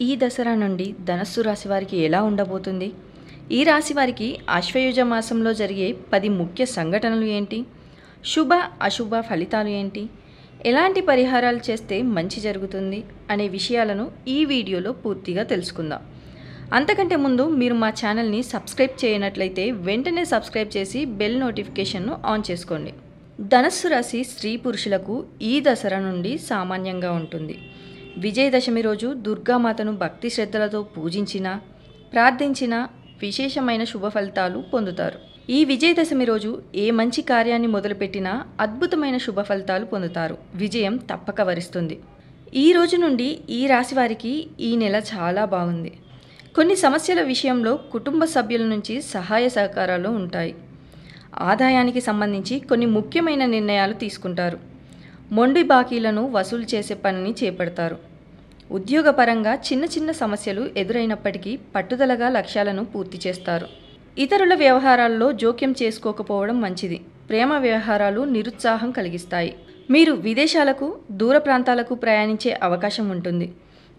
ఈ దసరా నుండి ధనస్సు రాశి వారికి ఎలా ఉండబోతుంది? ఈ రాశి వారికి ఆశ్వయుజ మాసంలో జరిగే 10 ముఖ్య సంఘటనలు ఏంటి? శుభ అశుభ ఫలితాలు ఏంటి? ఎలాంటి పరిహారాలు చేస్తే మంచి జరుగుతుంది అనే విషయాలను ఈ వీడియోలో పూర్తిగా తెలుసుకుందాం. అంతకంటే ముందు మీరు మా ఛానల్ని సబ్స్క్రైబ్ చేయనట్లయితే వెంటనే సబ్స్క్రైబ్ చేసి బెల్ నోటిఫికేషన్ను ఆన్ చేసుకోండి. ధనస్సు రాశి స్త్రీ పురుషులకు ఈ దసరా నుండి సామాన్యంగా ఉంటుంది. విజయదశమి రోజు దుర్గామాతను భక్తి శ్రద్ధలతో పూజించిన, ప్రార్థించిన విశేషమైన శుభ ఫలితాలు పొందుతారు. ఈ విజయదశమి రోజు ఏ మంచి కార్యాన్ని మొదలుపెట్టినా అద్భుతమైన శుభ ఫలితాలు పొందుతారు. విజయం తప్పక వరిస్తుంది. ఈ రోజు నుండి ఈ రాశి వారికి ఈ నెల చాలా బాగుంది. కొన్ని సమస్యల విషయంలో కుటుంబ సభ్యుల నుంచి సహాయ సహకారాలు ఉంటాయి. ఆదాయానికి సంబంధించి కొన్ని ముఖ్యమైన నిర్ణయాలు తీసుకుంటారు. మొండి బాకీలను వసూలు చేసే పనిని చేపడతారు. ఉద్యోగపరంగా చిన్న చిన్న సమస్యలు ఎదురైనప్పటికీ పట్టుదలగా లక్ష్యాలను పూర్తి చేస్తారు. ఇతరుల వ్యవహారాల్లో జోక్యం చేసుకోకపోవడం మంచిది. ప్రేమ వ్యవహారాలు నిరుత్సాహం కలిగిస్తాయి. మీరు విదేశాలకు, దూర ప్రాంతాలకు ప్రయాణించే అవకాశం ఉంటుంది.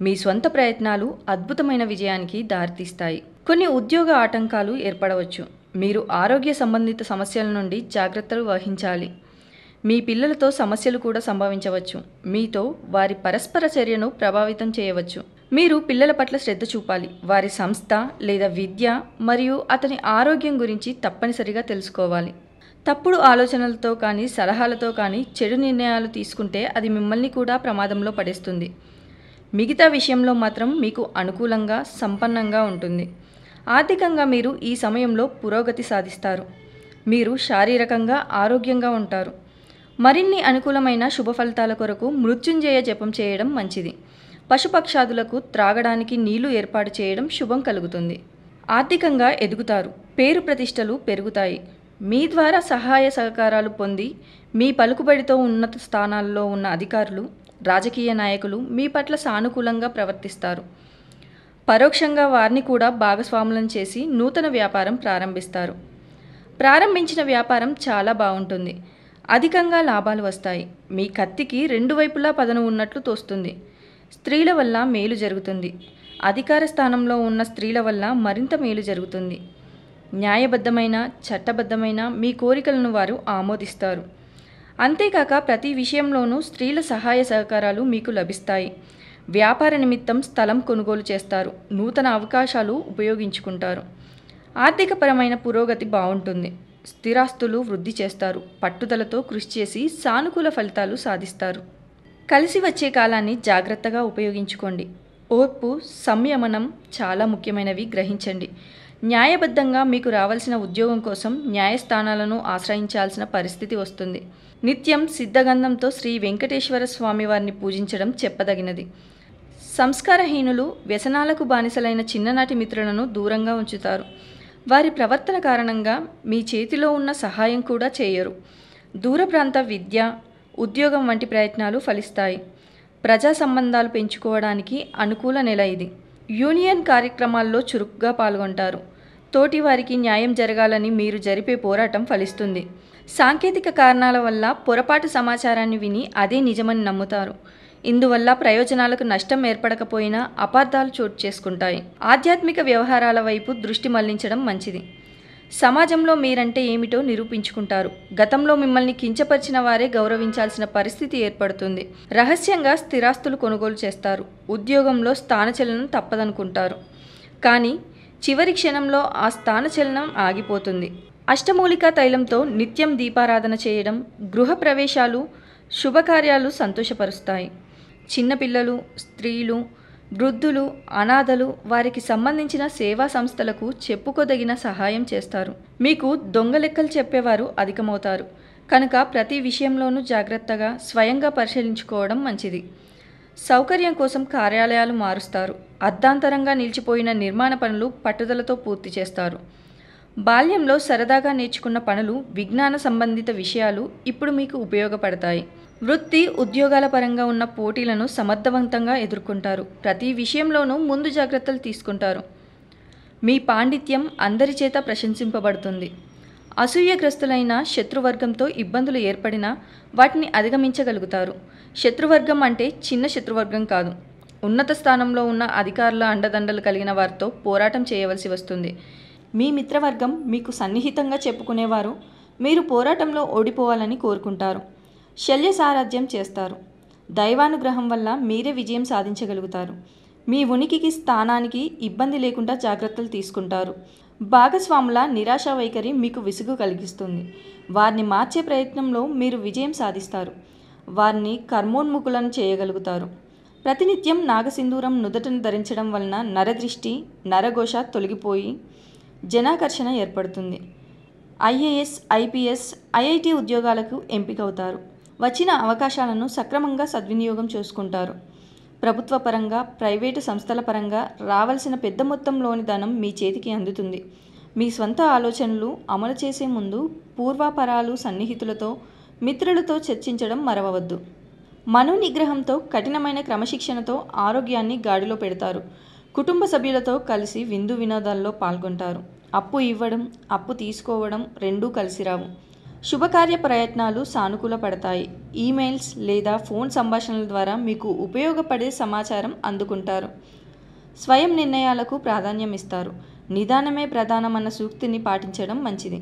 మీ స్వంత ప్రయత్నాలు అద్భుతమైన విజయానికి దారితీస్తాయి. కొన్ని ఉద్యోగ ఆటంకాలు ఏర్పడవచ్చు. మీరు ఆరోగ్య సంబంధిత సమస్యల నుండి జాగ్రత్తలు వహించాలి. మీ పిల్లలతో సమస్యలు కూడా సంభవించవచ్చు. మీతో వారి పరస్పర చర్యను ప్రభావితం చేయవచ్చు. మీరు పిల్లల పట్ల శ్రద్ధ చూపాలి. వారి సంస్థ లేదా విద్య మరియు అతని ఆరోగ్యం గురించి తప్పనిసరిగా తెలుసుకోవాలి. తప్పుడు ఆలోచనలతో కానీ సలహాలతో కానీ చెడు నిర్ణయాలు తీసుకుంటే అది మిమ్మల్ని కూడా ప్రమాదంలో పడేస్తుంది. మిగతా విషయంలో మాత్రం మీకు అనుకూలంగా, సంపన్నంగా ఉంటుంది. ఆర్థికంగా మీరు ఈ సమయంలో పురోగతి సాధిస్తారు. మీరు శారీరకంగా ఆరోగ్యంగా ఉంటారు. మరిన్ని అనుకూలమైన శుభ ఫలితాల కొరకు మృత్యుంజయ జపం చేయడం మంచిది. పశుపక్షాదులకు త్రాగడానికి నీళ్లు ఏర్పాటు చేయడం శుభం కలుగుతుంది. ఆర్థికంగా ఎదుగుతారు. పేరు ప్రతిష్టలు పెరుగుతాయి. మీ ద్వారా సహాయ సహకారాలు పొంది మీ పలుకుబడితో ఉన్నత స్థానాల్లో ఉన్న అధికారులు, రాజకీయ నాయకులు మీ పట్ల సానుకూలంగా ప్రవర్తిస్తారు. పరోక్షంగా వారిని కూడా భాగస్వాములను చేసి నూతన వ్యాపారం ప్రారంభిస్తారు. ప్రారంభించిన వ్యాపారం చాలా బాగుంటుంది. అధికంగా లాభాలు వస్తాయి. మీ కత్తికి 2 వైపులా పదను ఉన్నట్లు తోస్తుంది. స్త్రీల వల్ల మేలు జరుగుతుంది. అధికార స్థానంలో ఉన్న స్త్రీల వల్ల మరింత మేలు జరుగుతుంది. న్యాయబద్ధమైన, చట్టబద్ధమైన మీ కోరికలను వారు ఆమోదిస్తారు. అంతేకాక ప్రతి విషయంలోనూ స్త్రీల సహాయ సహకారాలు మీకు లభిస్తాయి. వ్యాపార నిమిత్తం స్థలం కొనుగోలు చేస్తారు. నూతన అవకాశాలు ఉపయోగించుకుంటారు. ఆర్థికపరమైన పురోగతి బాగుంటుంది. స్థిరాస్తులు వృద్ధి చేస్తారు. పట్టుదలతో కృషి చేసి సానుకూల ఫలితాలు సాధిస్తారు. కలిసి వచ్చే కాలాన్ని జాగ్రత్తగా ఉపయోగించుకోండి. ఓర్పు, సంయమనం చాలా ముఖ్యమైనవి గ్రహించండి. న్యాయబద్ధంగా మీకు రావాల్సిన ఉద్యోగం కోసం న్యాయస్థానాలను ఆశ్రయించాల్సిన పరిస్థితి వస్తుంది. నిత్యం సిద్ధగంధంతో శ్రీ వెంకటేశ్వర స్వామి వారిని పూజించడం చెప్పదగినది. సంస్కారహీనులు, వ్యసనాలకు బానిసలైన చిన్ననాటి మిత్రులను దూరంగా ఉంచుతారు. వారి ప్రవర్తన కారణంగా మీ చేతిలో ఉన్న సహాయం కూడా చేయరు. దూర ప్రాంత విద్య, ఉద్యోగం వంటి ప్రయత్నాలు ఫలిస్తాయి. ప్రజా సంబంధాలు పెంచుకోవడానికి అనుకూల నెల ఇది. యూనియన్ కార్యక్రమాల్లో చురుకుగా పాల్గొంటారు. తోటి వారికి న్యాయం జరగాలని మీరు జరిపే పోరాటం ఫలిస్తుంది. సాంకేతిక కారణాల వల్ల పొరపాటు సమాచారాన్ని విని అదే నిజమని నమ్ముతారు. ఇందువల్ల ప్రయోజనాలకు నష్టం ఏర్పడకపోయినా అపార్థాలు చోటు చేసుకుంటాయి. ఆధ్యాత్మిక వ్యవహారాల వైపు దృష్టి మళ్లించడం మంచిది. సమాజంలో మీరంటే ఏమిటో నిరూపించుకుంటారు. గతంలో మిమ్మల్ని కించపరిచిన వారే గౌరవించాల్సిన పరిస్థితి ఏర్పడుతుంది. రహస్యంగా స్థిరాస్తులు కొనుగోలు చేస్తారు. ఉద్యోగంలో స్థానచలనం తప్పదనుకుంటారు. కానీ చివరి క్షణంలో ఆ స్థానచలనం ఆగిపోతుంది. అష్టమూలికా తైలంతో నిత్యం దీపారాధన చేయడం, గృహ ప్రవేశాలు, శుభకార్యాలు సంతోషపరుస్తాయి. చిన్నపిల్లలు, స్త్రీలు, వృద్ధులు, అనాథలు, వారికి సంబంధించిన సేవా సంస్థలకు చెప్పుకోదగిన సహాయం చేస్తారు. మీకు దొంగ లెక్కలు చెప్పేవారు అధికమవుతారు. కనుక ప్రతి విషయంలోనూ జాగ్రత్తగా స్వయంగా పరిశీలించుకోవడం మంచిది. సౌకర్యం కోసం కార్యాలయాలు మారుస్తారు. అర్ధాంతరంగా నిలిచిపోయిన నిర్మాణ పనులు పట్టుదలతో పూర్తి చేస్తారు. బాల్యంలో సరదాగా నేర్చుకున్న పనులు, విజ్ఞాన సంబంధిత విషయాలు ఇప్పుడు మీకు ఉపయోగపడతాయి. వృత్తి, ఉద్యోగాల పరంగా ఉన్న పోటీలను సమర్థవంతంగా ఎదుర్కొంటారు. ప్రతి విషయంలోనూ ముందు జాగ్రత్తలు తీసుకుంటారు. మీ పాండిత్యం అందరి చేత ప్రశంసింపబడుతుంది. అసూయగ్రస్తులైన శత్రువర్గంతో ఇబ్బందులు ఏర్పడినా వాటిని అధిగమించగలుగుతారు. శత్రువర్గం అంటే చిన్న శత్రువర్గం కాదు. ఉన్నత స్థానంలో ఉన్న అధికారుల అండదండలు కలిగిన వారితో పోరాటం చేయవలసి వస్తుంది. మీ మిత్రవర్గం మీకు సన్నిహితంగా చెప్పుకునేవారు మీరు పోరాటంలో ఓడిపోవాలని కోరుకుంటారు. శల్య సారథ్యం చేస్తారు. దైవానుగ్రహం వల్ల మీరే విజయం సాధించగలుగుతారు. మీ ఉనికికి స్థానానికి ఇబ్బంది లేకుండా జాగ్రత్తలు తీసుకుంటారు. భాగస్వాముల నిరాశా వైఖరి మీకు విసుగు కలిగిస్తుంది. వారిని మార్చే ప్రయత్నంలో మీరు విజయం సాధిస్తారు. వారిని కర్మోన్ముఖులను చేయగలుగుతారు. ప్రతినిత్యం నాగసింధూరం నుదుటను ధరించడం వలన నరదృష్టి నరఘోష తొలగిపోయి జనాకర్షణ ఏర్పడుతుంది. ఐఏఎస్, ఐపీఎస్, ఐఐటి ఉద్యోగాలకు ఎంపికవుతారు. వచ్చిన అవకాశాలను సక్రమంగా సద్వినియోగం చేసుకుంటారు. ప్రభుత్వ పరంగా, ప్రైవేటు సంస్థల పరంగా రావాల్సిన పెద్ద మొత్తంలోని ధనం మీ చేతికి అందుతుంది. మీ స్వంత ఆలోచనలు అమలు చేసే ముందు పూర్వాపరాలు, సన్నిహితులతో, మిత్రులతో చర్చించడం మరవవద్దు. మనోనిగ్రహంతో, కఠినమైన క్రమశిక్షణతో ఆరోగ్యాన్ని గాడిలో పెడతారు. కుటుంబ సభ్యులతో కలిసి విందు వినోదాల్లో పాల్గొంటారు. అప్పు ఇవ్వడం, అప్పు తీసుకోవడం రెండూ కలిసిరావు. శుభకార్య ప్రయత్నాలు సానుకూల పడతాయి. ఈమెయిల్స్ లేదా ఫోన్ సంభాషణల ద్వారా మీకు ఉపయోగపడే సమాచారం అందుకుంటారు. స్వయం నిర్ణయాలకు ప్రాధాన్యం ఇస్తారు. నిదానమే ప్రధానమన్న సూక్తిని పాటించడం మంచిది.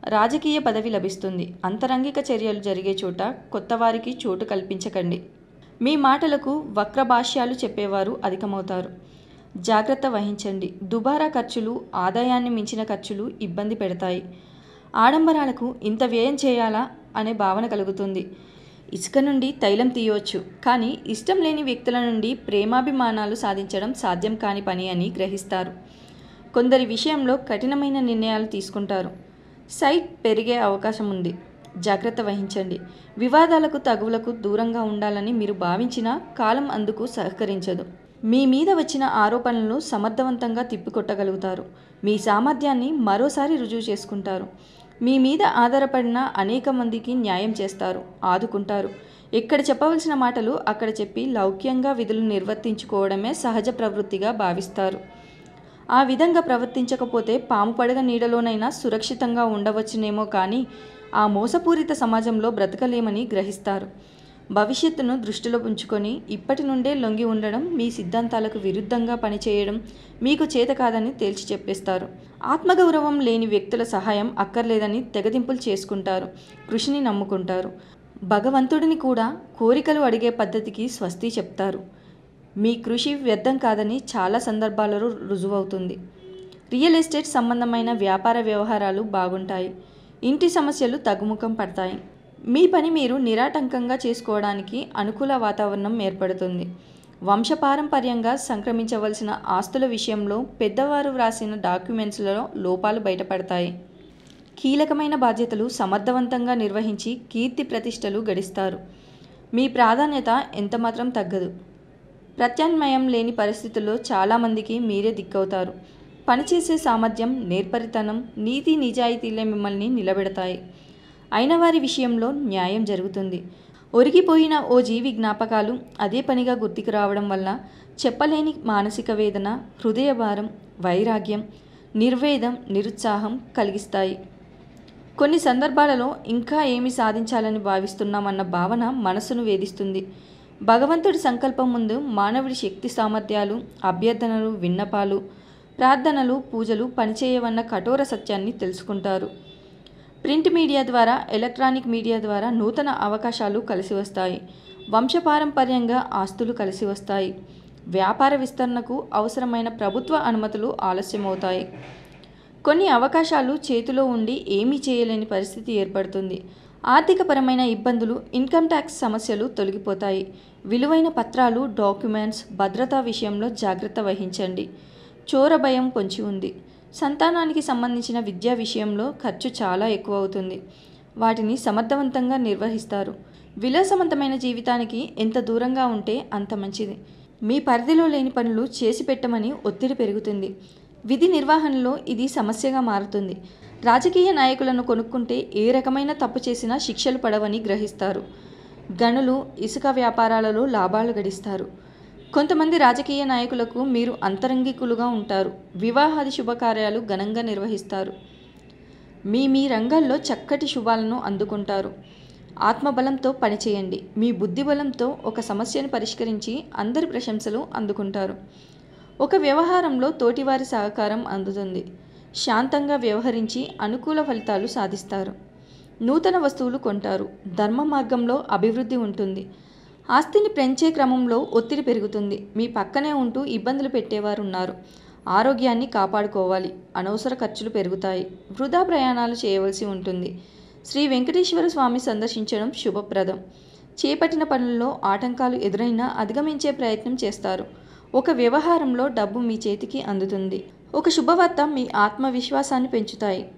రాజకీయ పదవి లభిస్తుంది. అంతరంగిక చర్యలు జరిగే చోట కొత్తవారికి చోటు కల్పించకండి. మీ మాటలకు వక్రభాష్యాలు చెప్పేవారు అధికమవుతారు. జాగ్రత్త వహించండి. దుబారా ఖర్చులు, ఆదాయాన్ని మించిన ఖర్చులు ఇబ్బంది పెడతాయి. ఆడంబరాలకు ఇంత వ్యయం చేయాలా అనే భావన కలుగుతుంది. ఇసుక నుండి తైలం తీయవచ్చు, కానీ ఇష్టం లేని వ్యక్తుల నుండి ప్రేమాభిమానాలు సాధించడం సాధ్యం కాని పని అని గ్రహిస్తారు. కొందరి విషయంలో కఠినమైన నిర్ణయాలు తీసుకుంటారు. సైట్ పెరిగే అవకాశం ఉంది. జాగ్రత్త వహించండి. వివాదాలకు, తగువులకు దూరంగా ఉండాలని మీరు భావించినా కాలం అందుకు సహకరించదు. మీ మీద వచ్చిన ఆరోపణలను సమర్థవంతంగా తిప్పికొట్టగలుగుతారు. మీ సామర్థ్యాన్ని మరోసారి రుజువు చేసుకుంటారు. మీ మీద ఆధారపడిన అనేక మందికి న్యాయం చేస్తారు, ఆదుకుంటారు. ఎక్కడ చెప్పవలసిన మాటలు అక్కడ చెప్పి లౌక్యంగా విధులు నిర్వర్తించుకోవడమే సహజ ప్రవృత్తిగా భావిస్తారు. ఆ విధంగా ప్రవర్తించకపోతే పాము పడగ నీడలోనైనా సురక్షితంగా ఉండవచ్చునేమో కానీ ఆ మోసపూరిత సమాజంలో బ్రతకలేమని గ్రహిస్తారు. భవిష్యత్తును దృష్టిలో ఉంచుకొని ఇప్పటి నుండే లొంగి ఉండడం, మీ సిద్ధాంతాలకు విరుద్ధంగా పనిచేయడం మీకు చేత కాదని తేల్చి చెప్పేస్తారు. ఆత్మగౌరవం లేని వ్యక్తుల సహాయం అక్కర్లేదని తెగదింపులు చేసుకుంటారు. కృషిని నమ్ముకుంటారు. భగవంతుడిని కూడా కోరికలు అడిగే పద్ధతికి స్వస్తి చెప్తారు. మీ కృషి వ్యర్థం కాదని చాలా సందర్భాలలో రుజువవుతుంది. రియల్ ఎస్టేట్ సంబంధమైన వ్యాపార వ్యవహారాలు బాగుంటాయి. ఇంటి సమస్యలు తగ్గుముఖం పడతాయి. మీ పని మీరు నిరాటంకంగా చేసుకోవడానికి అనుకూల వాతావరణం ఏర్పడుతుంది. వంశపారంపర్యంగా సంక్రమించవలసిన ఆస్తుల విషయంలో పెద్దవారు వ్రాసిన డాక్యుమెంట్స్లలో లోపాలు బయటపడతాయి. కీలకమైన బాధ్యతలు సమర్థవంతంగా నిర్వహించి కీర్తి ప్రతిష్టలు గడిస్తారు. మీ ప్రాధాన్యత ఎంతమాత్రం తగ్గదు. ప్రత్యామ్నాయం లేని పరిస్థితుల్లో చాలామందికి మీరే దిక్కవుతారు. పనిచేసే సామర్థ్యం, నేర్పరితనం, నీతి నిజాయితీలే మిమ్మల్ని నిలబెడతాయి. అయిన వారి విషయంలో న్యాయం జరుగుతుంది. ఒరిగిపోయిన ఓ జీవి జ్ఞాపకాలు అదే పనిగా గుర్తుకు రావడం వల్ల చెప్పలేని మానసిక వేదన, హృదయ భారం, వైరాగ్యం, నిర్వేదం, నిరుత్సాహం కలిగిస్తాయి. కొన్ని సందర్భాలలో ఇంకా ఏమి సాధించాలని భావిస్తున్నామన్న భావన మనసును వేధిస్తుంది. భగవంతుడి సంకల్పం ముందు మానవుడి శక్తి సామర్థ్యాలు, అభ్యర్థనలు, విన్నపాలు, ప్రార్థనలు, పూజలు పనిచేయవన్న కఠోర సత్యాన్ని తెలుసుకుంటారు. ప్రింట్ మీడియా ద్వారా, ఎలక్ట్రానిక్ మీడియా ద్వారా నూతన అవకాశాలు కలిసి వస్తాయి. వంశపారంపర్యంగా ఆస్తులు కలిసి వస్తాయి. వ్యాపార విస్తరణకు అవసరమైన ప్రభుత్వ అనుమతులు ఆలస్యమవుతాయి. కొన్ని అవకాశాలు చేతిలో ఉండి ఏమీ చేయలేని పరిస్థితి ఏర్పడుతుంది. ఆర్థికపరమైన ఇబ్బందులు, ఇన్కమ్ ట్యాక్స్ సమస్యలు తొలగిపోతాయి. విలువైన పత్రాలు, డాక్యుమెంట్స్, భద్రతా విషయంలో జాగ్రత్త వహించండి. చోర భయం పొంచి ఉంది. సంతానానికి సంబంధించిన విద్యా విషయంలో ఖర్చు చాలా ఎక్కువ అవుతుంది. వాటిని సమర్థవంతంగా నిర్వహిస్తారు. విలాసవంతమైన జీవితానికి ఎంత దూరంగా ఉంటే అంత మంచిది. మీ పరిధిలో లేని పనులు చేసి పెట్టమని ఒత్తిడి పెరుగుతుంది. విధి నిర్వహణలో ఇది సమస్యగా మారుతుంది. రాజకీయ నాయకులను కొనుక్కుంటే ఏ రకమైన తప్పు చేసినా శిక్షలు పడవని గ్రహిస్తారు. గనులు, ఇసుక వ్యాపారాలలో లాభాలు గడిస్తారు. కొంతమంది రాజకీయ నాయకులకు మీరు అంతరంగికులుగా ఉంటారు. వివాహాది శుభకార్యాలు ఘనంగా నిర్వహిస్తారు. మీ రంగాల్లో చక్కటి శుభాలను అందుకుంటారు. ఆత్మబలంతో పనిచేయండి. మీ బుద్ధి బలంతో ఒక సమస్యను పరిష్కరించి అందరి ప్రశంసలు అందుకుంటారు. ఒక వ్యవహారంలో తోటివారి సహకారం అందుతుంది. శాంతంగా వ్యవహరించి అనుకూల ఫలితాలు సాధిస్తారు. నూతన వస్తువులు కొంటారు. ధర్మ మార్గంలో అభివృద్ధి ఉంటుంది. ఆస్తిని పెంచే క్రమంలో ఒత్తిడి పెరుగుతుంది. మీ పక్కనే ఉంటూ ఇబ్బందులు పెట్టేవారు ఉన్నారు. ఆరోగ్యాన్ని కాపాడుకోవాలి. అనవసర ఖర్చులు పెరుగుతాయి. వృధా ప్రయాణాలు చేయవలసి ఉంటుంది. శ్రీ వెంకటేశ్వర స్వామి సందర్శించడం శుభప్రదం. చేపట్టిన పనుల్లో ఆటంకాలు ఎదురైనా అధిగమించే ప్రయత్నం చేస్తారు. ఒక వ్యవహారంలో డబ్బు మీ చేతికి అందుతుంది. ఒక శుభవార్త మీ ఆత్మవిశ్వాసాన్ని పెంచుతాయి.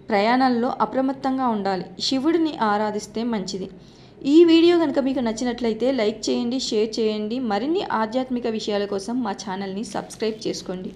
ప్రయాణాల్లో అప్రమత్తంగా ఉండాలి. శివుడిని ఆరాధిస్తే మంచిది. ఈ వీడియో కనుక మీకు నచ్చినట్లయితే లైక్ చేయండి, షేర్ చేయండి. మరిన్ని ఆధ్యాత్మిక విషయాల కోసం మా ఛానల్ని సబ్స్క్రైబ్ చేసుకోండి.